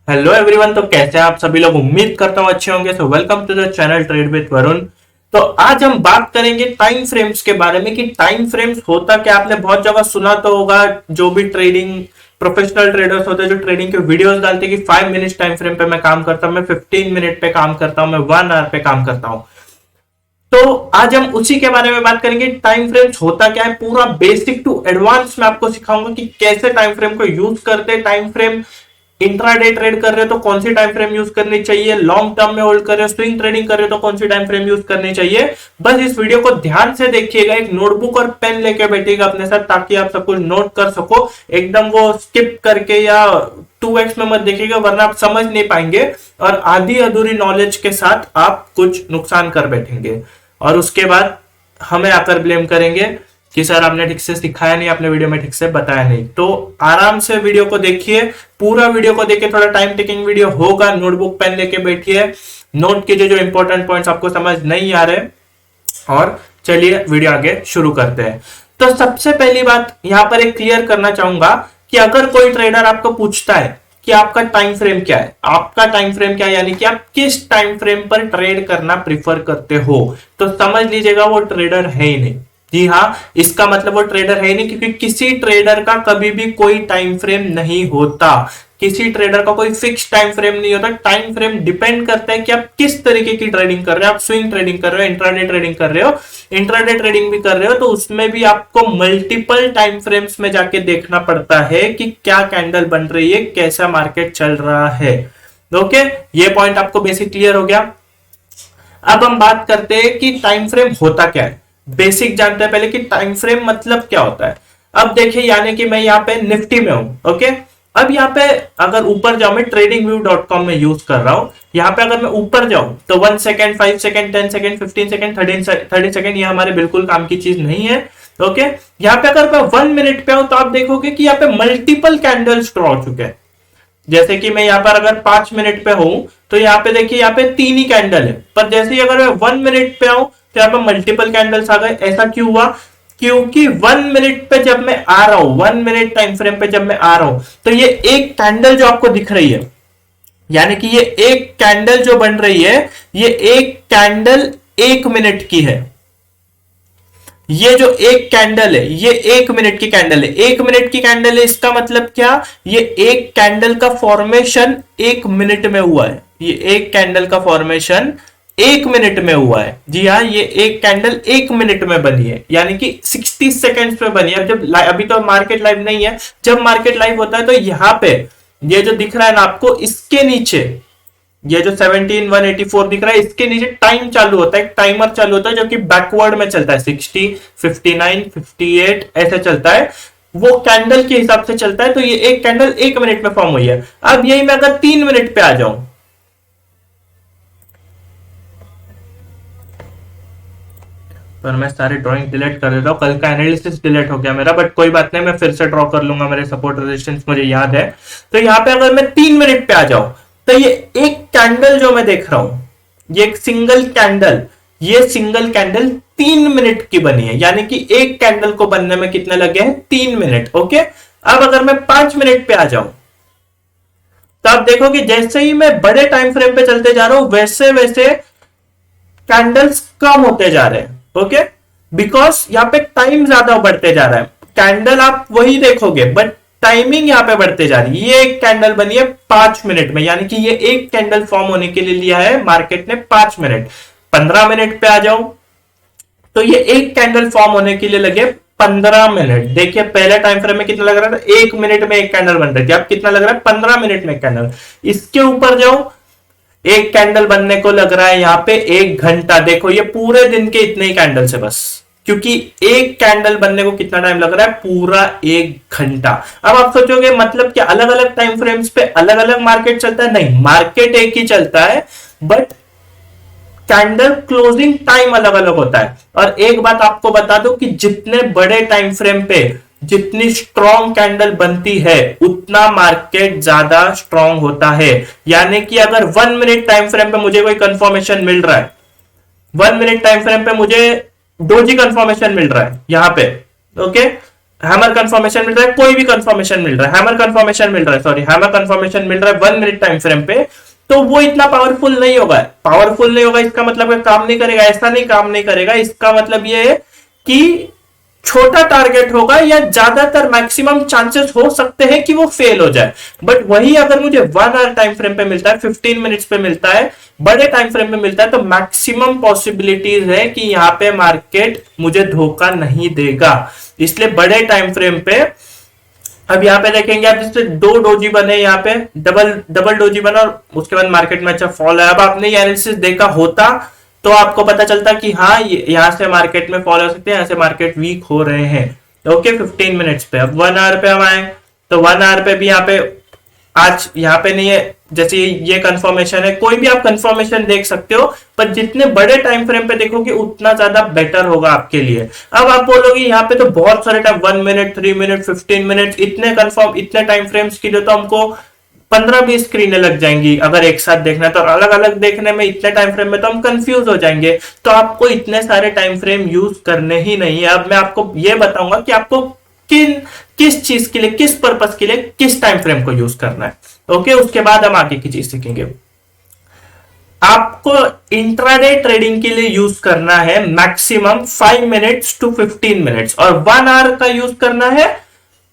Hello everyone. तो कैसे हैं आप सभी लोग? उम्मीद करता हूं अच्छे होंगे। So welcome to the channel trade with Varun. तो आज हम बात करेंगे टाइम फ्रेम्स के बारे में कि टाइम फ्रेम्स होता क्या। आपने बहुत जगह सुना तो होगा, जो भी ट्रेडिंग प्रोफेशनल ट्रेडर्स होते हैं जो ट्रेडिंग के वीडियोस डालते हैं कि 5 मिनट टाइम फ्रेम पे मैं काम करता हूं, मैं 15 मिनट पे काम करता हूं, मैं 1 आवर पे काम करता हूं। तो आज हम उसी के बारे में बात करेंगे। टाइम फ्रेम्स होता क्या है, पूरा बेसिक टू एडवांस में आपको सिखाऊंगा कि कैसे टाइम फ्रेम को यूज करते हैं। टाइम फ्रेम इंट्राडे ट्रेड कर रहे हो तो कौन सी टाइम फ्रेम यूज करनी चाहिए, लॉन्ग टर्म में होल्ड कर रहे हो, स्विंग ट्रेडिंग कर रहे हो तो कौन सी टाइम फ्रेम यूज करनी चाहिए। बस इस वीडियो को ध्यान से देखिएगा, एक नोटबुक और पेन लेके बैठिएगा अपने साथ ताकि आप सब कुछ नोट कर सको। एकदम वो स्किप करके या 2x में मत देखिएगा, वरना आप समझ नहीं पाएंगे और आधी अधूरी नॉलेज के साथ आप कुछ नुकसान कर बैठेंगे और उसके बाद हमें आकर ब्लेम करेंगे कि सर आपने ठीक से सिखाया नहीं, आपने वीडियो में ठीक से बताया नहीं। तो आराम से वीडियो को देखिए, पूरा वीडियो को देखिए। थोड़ा टाइम टेकिंग वीडियो होगा, नोटबुक पेन लेके बैठिए, नोट कीजिए जो इंपॉर्टेंट पॉइंट्स आपको समझ नहीं आ रहे। और चलिए वीडियो आगे शुरू करते हैं। तो सबसे पहली बात यहां पर एक क्लियर करना चाहूंगा कि अगर कोई ट्रेडर आपको पूछता है कि आपका टाइम फ्रेम क्या है, आपका टाइम फ्रेम क्या है, यानी कि आप किस टाइम फ्रेम पर ट्रेड करना प्रिफर करते हो, तो समझ लीजिएगा वो ट्रेडर है ही नहीं। जी हाँ, इसका मतलब वो ट्रेडर है ही नहीं, क्योंकि किसी ट्रेडर का कभी भी कोई टाइम फ्रेम नहीं होता। किसी ट्रेडर का कोई फिक्स टाइम फ्रेम नहीं होता। टाइम फ्रेम डिपेंड करता है कि आप किस तरीके की ट्रेडिंग कर रहे हो। आप स्विंग ट्रेडिंग कर रहे हो, इंट्राडे ट्रेडिंग कर रहे हो, इंट्राडे ट्रेडिंग भी कर रहे हो, तो उसमें भी आपको मल्टीपल टाइम फ्रेम्स में जाके देखना पड़ता है कि क्या कैंडल बन रही है, कैसा मार्केट चल रहा है। ओके, ये पॉइंट आपको बेसिक क्लियर हो गया। अब हम बात करते हैं कि टाइम फ्रेम होता क्या है। बेसिक जानते हैं पहले कि टाइम फ्रेम मतलब क्या होता है। अब देखिए, यानी कि मैं यहाँ पे निफ्टी में हूं। ओके, अब यहाँ पे अगर ऊपर जाऊं, मैं tradingview.com में यूज कर रहा हूं। यहाँ पे अगर मैं ऊपर जाऊं तो 1 second, 5 second, 10 second, 15 second, 30 second, ये हमारे बिल्कुल काम की चीज नहीं है। ओके, यहाँ पे अगर मैं 1 मिनट पे हूं तो आप देखोगे कि यहाँ पे मल्टीपल कैंडल्स ड्रॉ हो चुके हैं। जैसे कि मैं यहाँ पर अगर 5 मिनट पे हूं तो यहाँ पे देखिए, यहाँ पे 3 ही कैंडल है, पर जैसे ही अगर मैं 1 मिनट पे आऊं तो यहाँ पे मल्टीपल कैंडल्स आ गए। ऐसा क्यों हुआ? क्योंकि 1 मिनट पे जब मैं आ रहा हूं, 1 मिनट टाइम फ्रेम पे जब मैं आ रहा हूं, तो ये एक कैंडल जो आपको दिख रही है, यानी कि ये एक कैंडल जो बन रही है, ये एक कैंडल 1 मिनट की है। ये जो एक कैंडल है, ये 1 मिनट की कैंडल है। 1 मिनट की कैंडल है, इसका मतलब क्या? ये एक कैंडल का फॉर्मेशन 1 मिनट में हुआ है। ये एक कैंडल का फॉर्मेशन 1 मिनट में हुआ है। जी हाँ, ये एक कैंडल 1 मिनट में बनी है, यानी कि 60 सेकेंड्स में बनी है। जब अभी तो मार्केट लाइव नहीं है, जब मार्केट लाइव होता है तो यहां पे ये जो दिख रहा है ना आपको, इसके नीचे ये जो 17184 दिख रहा है, इसके नीचे टाइम चालू होता है, एक टाइमर चालू होता है जो कि बैकवर्ड में चलता है। 60, 59, 58 ऐसे चलता है, वो कैंडल के हिसाब से चलता है। तो ये एक कैंडल 1 मिनट में फॉर्म हुई है। अब यही मैं अगर 3 मिनट पे आ जाऊं, पर मैं सारे ड्राइंग डिलीट कर देता हूं। कल का एनालिसिस डिलीट हो गया मेरा, बट कोई बात नहीं, मैं फिर से ड्रॉ कर लूंगा। मेरे सपोर्ट रेजिस्टेंस मुझे याद है। तो यहां पे अगर मैं 3 मिनट पे आ जाऊं तो ये एक कैंडल जो मैं देख रहा हूं, ये एक सिंगल कैंडल, ये सिंगल कैंडल 3 मिनट की बनी है, यानी कि एक कैंडल को बनने में कितने लगे हैं? 3 मिनट। ओके, अब अगर मैं 5 मिनट पे आ जाऊं तो आप देखो कि जैसे ही मैं बड़े टाइम फ्रेम पे चलते जा रहा हूं, वैसे वैसे कैंडल्स कम होते जा रहे हैं। ओके, बिकॉज यहां पे टाइम ज्यादा बढ़ते जा रहा है। कैंडल आप वही देखोगे, बट टाइमिंग यहां पे बढ़ते जा रही है। ये एक कैंडल बनी है 5 मिनट में, यानी कि ये एक कैंडल फॉर्म होने के लिए लिया है मार्केट ने 5 मिनट। 15 मिनट पे आ जाओ तो ये एक कैंडल फॉर्म होने के लिए लगे 15 मिनट। देखिए, पहले टाइम फ्रेम में कितना लग रहा था? 1 मिनट में एक कैंडल बन रही थी। अब कितना लग रहा है? 15 मिनट में एक कैंडल। इसके ऊपर जाओ, एक कैंडल बनने को लग रहा है यहां पे 1 घंटा। देखो, ये पूरे दिन के इतने ही कैंडल से बस, क्योंकि एक कैंडल बनने को कितना टाइम लग रहा है? पूरा 1 घंटा। अब आप सोचोगे मतलब क्या अलग अलग टाइम फ्रेम्स पे अलग अलग मार्केट चलता है? नहीं, मार्केट एक ही चलता है, बट कैंडल क्लोजिंग टाइम अलग अलग होता है। और एक बात आपको बता दो कि जितने बड़े टाइम फ्रेम पे जितनी स्ट्रॉन्ग कैंडल बनती है, उतना मार्केट ज्यादा स्ट्रॉन्ग होता है। यानी कि अगर 1 मिनट टाइम फ्रेम पे मुझे कोई कंफर्मेशन मिल रहा है, 1 मिनट टाइम फ्रेम पे मुझे डोजी कंफर्मेशन मिल रहा है यहां पे। ओके, हैमर कंफर्मेशन मिल रहा है, कोई भी कंफर्मेशन मिल रहा है, हैमर कंफर्मेशन मिल रहा है, सॉरी हैमर कंफर्मेशन मिल रहा है 1 मिनट टाइम फ्रेम पे, तो वो इतना पावरफुल नहीं होगा। पावरफुल नहीं होगा इसका मतलब है काम नहीं करेगा, ऐसा नहीं काम नहीं करेगा। इसका मतलब ये है कि छोटा टारगेट होगा या ज्यादातर मैक्सिमम चांसेस हो सकते हैं कि वो फेल हो जाए। बट वही अगर मुझे 1 आवर टाइम फ्रेम पे मिलता है, 15 मिनट्स पे मिलता है, बड़े टाइम फ्रेम पे मिलता है, तो मैक्सिमम पॉसिबिलिटीज है कि यहां पे मार्केट मुझे धोखा नहीं देगा। इसलिए बड़े टाइम फ्रेम पे अब यहाँ पे देखेंगे आप, जैसे दो डोजी बने, यहाँ पे डबल डबल डोजी बना और उसके बाद मार्केट में अच्छा फॉल है। अब आपने ये एनालिसिस देखा होता तो आपको पता चलता कि हाँ यहाँ से मार्केट में फॉल हो सकते हैं, यहाँ से मार्केट वीक हो रहे हैं। ओके 15 मिनट्स पे। अब 1 आवर पे हम आए तो 1 आवर पे भी यहाँ पे आज यहाँ पे नहीं है, जैसे ये कंफर्मेशन है, कोई भी आप कंफर्मेशन देख सकते हो, पर जितने बड़े टाइम फ्रेम पे देखोगे उतना ज्यादा बेटर होगा आपके लिए। अब आप बोलोगे यहाँ पे तो बहुत सारे टाइम 1 मिनट 3 मिनट 15 मिनट इतने टाइम फ्रेम्स के लिए तो हमको 15-20 स्क्रीनें लग जाएंगी अगर एक साथ देखना है, तो अलग अलग देखने में इतने टाइम फ्रेम में तो हम कंफ्यूज हो जाएंगे। तो आपको इतने सारे टाइम फ्रेम यूज करने ही नहीं है। अब मैं आपको ये बताऊंगा कि आपको किस चीज के लिए, किस पर्पस के लिए, किस टाइम फ्रेम को यूज करना है। ओके, उसके बाद हम आगे की चीज सीखेंगे। आपको इंट्राडे ट्रेडिंग के लिए यूज करना है मैक्सिमम 5 मिनट्स टू 15 मिनट्स, और 1 आवर का यूज करना है।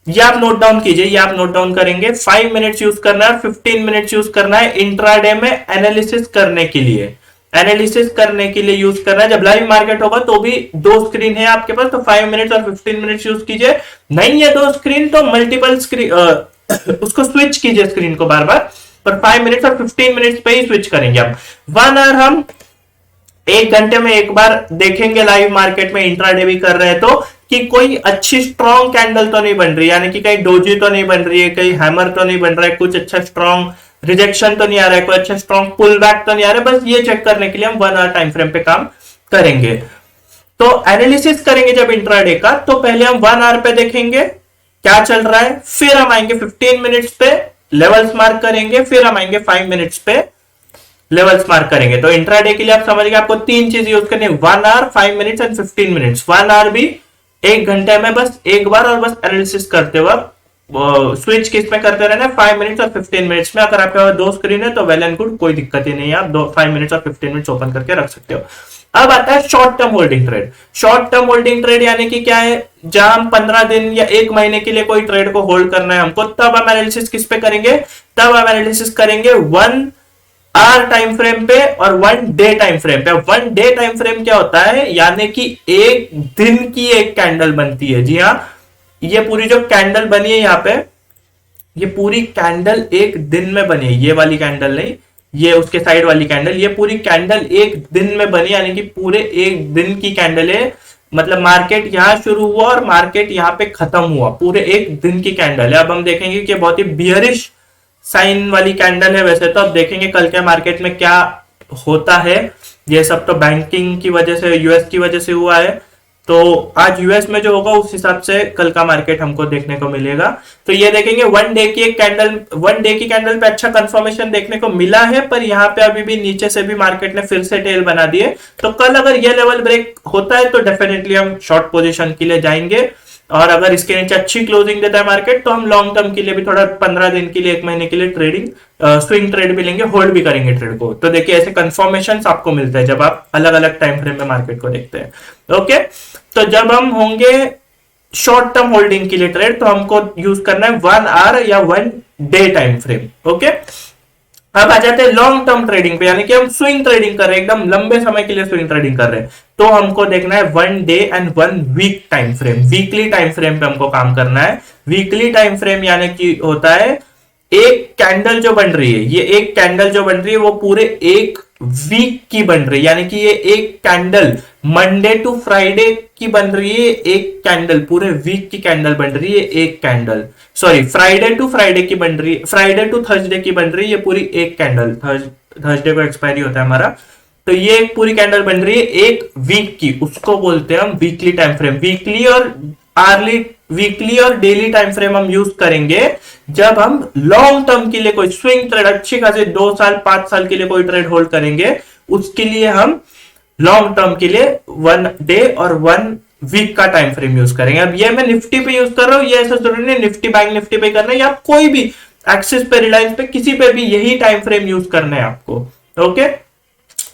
ये आप नोट डाउन कीजिए, ये आप नोट डाउन करेंगे। 5 मिनट्स यूज करना है, 15 मिनट्स यूज करना है इंट्राडे में एनालिसिस करने के लिए। एनालिसिस करने के लिए यूज करना है। जब लाइव मार्केट होगा तो भी 2 स्क्रीन है आपके पास, तो 5 मिनट्स और 15 मिनट्स यूज कीजिए। नहीं है 2 स्क्रीन तो मल्टीपल स्क्रीन उसको स्विच कीजिए स्क्रीन को बार बार, पर 5 मिनट्स और 15 मिनट्स पे ही स्विच करेंगे। हम 1 आवर हम 1 घंटे में एक बार देखेंगे लाइव मार्केट में, इंट्राडे भी कर रहे हैं तो, कि कोई अच्छी स्ट्रॉन्ग कैंडल तो नहीं बन रही, यानी कि कहीं डोजी तो नहीं बन रही है, कहीं हैमर तो नहीं बन रहा है, कुछ अच्छा स्ट्रॉन्ग रिजेक्शन तो नहीं आ रहा है, कोई अच्छा स्ट्रॉन्ग पुल बैक तो नहीं आ रहा है। बस ये चेक करने के लिए हम 1 आवर टाइम फ्रेम पे काम करेंगे। तो एनालिसिस करेंगे जब इंट्राडे का, तो पहले हम 1 आवर पे देखेंगे क्या चल रहा है, फिर हम आएंगे 15 मिनट्स पे लेवल्स मार्क करेंगे, फिर हम आएंगे 5 मिनट्स पे लेवल्स मार्क करेंगे। तो इंट्राडे के लिए आप समझ गए आपको 3 चीज यूज करनी है, 1 hour 5 minutes and 15 minutes. 1 hour भी 1 घंटे में बस एक बार, और बस एनालिसिस करते वक्त स्विच किस में करते रहना है, 5 मिनट्स और 15 मिनट्स में। अगर आपके पास 2 स्क्रीन है तो वेल एंड गुड, कोई दिक्कत ही नहीं है, आप 5 मिनट्स और 15 मिनट्स ओपन करके रख सकते हो। अब आता है short term holding trade. Short term holding trade यानी कि क्या है, जहां हम 15 दिन या 1 महीने के लिए कोई ट्रेड को होल्ड करना है हमको, तब हम एनालिसिस किस पे करेंगे, तब हम एनालिसिस करेंगे 1 आवर टाइम फ्रेम पे और 1 डे टाइम फ्रेम पे। 1 डे टाइम फ्रेम क्या होता है, यानी कि एक दिन की एक कैंडल बनती है। जी हाँ, ये पूरी जो कैंडल बनी है यहाँ पे, ये पूरी कैंडल एक दिन में बनी है, ये वाली कैंडल नहीं, ये उसके साइड वाली कैंडल, ये पूरी कैंडल एक दिन में बनी, यानी कि पूरे एक दिन की कैंडल है। मतलब मार्केट यहां शुरू हुआ और मार्केट यहाँ पे खत्म हुआ, पूरे एक दिन की कैंडल है। अब हम देखेंगे कि बहुत ही बियरिश साइन वाली कैंडल है वैसे तो। अब देखेंगे कल के मार्केट में क्या होता है। ये सब तो बैंकिंग की वजह से, यूएस की वजह से हुआ है, तो आज यूएस में जो होगा उस हिसाब से कल का मार्केट हमको देखने को मिलेगा। तो ये देखेंगे 1 डे की एक कैंडल, 1 डे की कैंडल पे अच्छा कंफर्मेशन देखने को मिला है, पर यहाँ पे अभी भी नीचे से भी मार्केट ने फिर से टेल बना दिए। तो कल अगर ये लेवल ब्रेक होता है तो डेफिनेटली हम शॉर्ट पोजीशन के लिए जाएंगे, और अगर इसके नीचे अच्छी क्लोजिंग देता है मार्केट तो हम लॉन्ग टर्म के लिए भी थोड़ा 15 दिन के लिए 1 महीने के लिए ट्रेडिंग स्विंग ट्रेड भी लेंगे, होल्ड भी करेंगे ट्रेड को। तो देखिए ऐसे कंफर्मेशन आपको मिलते हैं जब आप अलग अलग टाइम फ्रेम में मार्केट को देखते हैं। ओके, तो जब हम होंगे शॉर्ट टर्म होल्डिंग के लिए ट्रेड, तो हमको यूज करना है 1 आवर या 1 डे टाइम फ्रेम। ओके, अब आ जाते हैं लॉन्ग टर्म ट्रेडिंग पे, यानी कि हम स्विंग ट्रेडिंग कर रहे हैं, एकदम लंबे समय के लिए स्विंग ट्रेडिंग कर रहे हैं। तो हमको देखना है 1 day and 1 week time frame. Weekly time frame पे हमको काम करना है। वीकली टाइम फ्रेम यानी कि होता है एक कैंडल जो बन रही है, ये एक कैंडल जो बन रही है वो पूरे एक वीक की बन रही है, यानी कि ये एक कैंडल मंडे टू फ्राइडे की बन रही है, एक कैंडल पूरे वीक की कैंडल बन रही है, एक candle, sorry Friday to Friday की बन रही है, फ्राइडे टू थर्सडे की बन रही है, ये पूरी एक कैंडल, थर्सडे को एक्सपायरी होता है हमारा, तो ये एक पूरी कैंडल बन रही है एक वीक की, उसको बोलते हैं हम वीकली टाइम फ्रेम। वीकली और डेली टाइम फ्रेम हम यूज करेंगे जब हम लॉन्ग टर्म के लिए कोई स्विंग ट्रेड, अच्छी खासी 2 साल 5 साल के लिए कोई ट्रेड होल्ड करेंगे, उसके लिए हम लॉन्ग टर्म के लिए 1 डे और 1 वीक का टाइम फ्रेम यूज करेंगे। अब ये मैं निफ्टी पे यूज कर रहा हूँ, ये ऐसा जरूरी नहीं निफ्टी बैंक निफ्टी पे करना है, या कोई भी एक्सिस पे, रिलायंस पे, किसी पे भी यही टाइम फ्रेम यूज करना है आपको। ओके,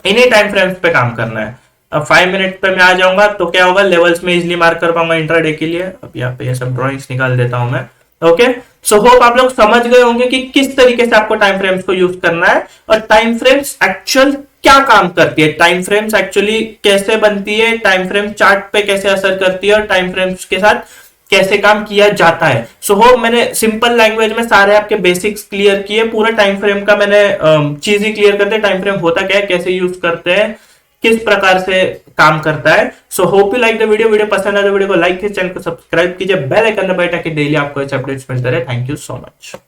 इन्हीं टाइम फ्रेम्स पे काम करना है। अब 5 मिनट पे मैं आ जाऊंगा तो क्या होगा, लेवल्स में इजिली मार्क कर पाऊंगा इंट्राडे के लिए। अब यहाँ पे ये सब ड्रॉइंग्स निकाल देता हूं मैं। ओके, सो होप आप लोग समझ गए होंगे कि किस तरीके से आपको टाइम फ्रेम्स को यूज करना है, और टाइम फ्रेम्स एक्चुअल क्या काम करती है, टाइम फ्रेम्स एक्चुअली कैसे बनती है, टाइम फ्रेम चार्ट पे कैसे असर करती है, और टाइम फ्रेम्स के साथ कैसे काम किया जाता है। सो होप मैंने सिंपल लैंग्वेज में सारे आपके बेसिक्स क्लियर किए, पूरा टाइम फ्रेम का मैंने चीज ही क्लियर करते हैं, टाइम फ्रेम होता क्या है, कैसे यूज करते हैं, किस प्रकार से काम करता है। So hope you like the video. Video पसंद आए तो वीडियो को लाइक कीजिए, चैनल को सब्सक्राइब कीजिए, बेल आइकन दबाइए ताकि डेली आपको ऐसे अपडेट्स मिलते रहे। Thank you so much.